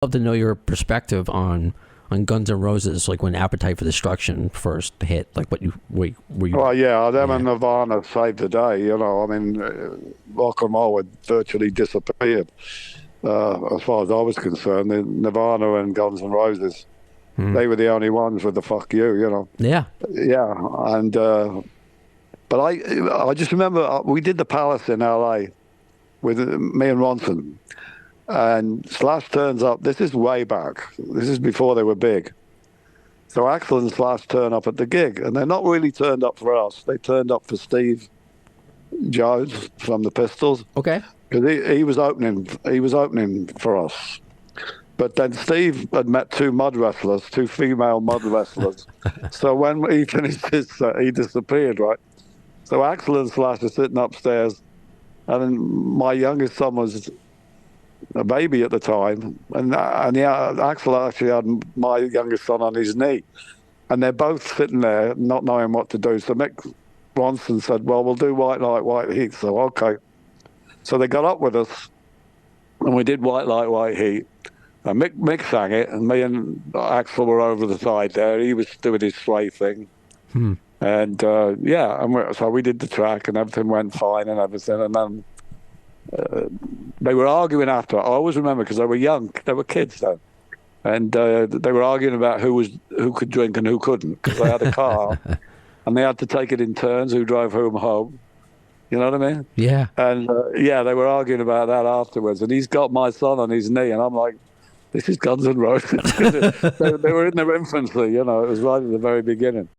love to know your perspective on Guns N' Roses, like when Appetite for Destruction first hit, like what you were you. Well, yeah, them and Nirvana saved the day. You know, I mean, rock and roll had virtually disappeared as far as I was concerned. Nirvana and Guns N' Roses, they were the only ones with the "fuck you," you know. Yeah, yeah, and but I just remember we did the Palace in L.A. with me and Ronson. And Slash turns up. This is way back. This is before they were big. So Axl and Slash turn up at the gig, and they're not really turned up for us. They turned up for Steve Jones from the Pistols. Okay. Because he was opening. He was opening for us. But then Steve had met two female mud wrestlers. So when he finished his set, he disappeared, right? So Axl and Slash are sitting upstairs, and then my youngest son was a baby at the time, and Axl actually had my youngest son on his knee, and they're both sitting there not knowing what to do. So Mick Ronson said, well, we'll do White Light, White Heat. So okay. So they got up with us, and we did White Light, White Heat. And Mick sang it, and me and Axl were over the side there. He was doing his sway thing. And so we did the track, and everything went fine and everything. And then they were arguing after. I always remember because they were young. They were kids then. And they were arguing about who could drink and who couldn't, because they had a car. And they had to take it in turns, who drove whom home. You know what I mean? Yeah. And, they were arguing about that afterwards. And he's got my son on his knee. And I'm like, this is Guns N' Roses. they were in their infancy, you know. It was right at the very beginning.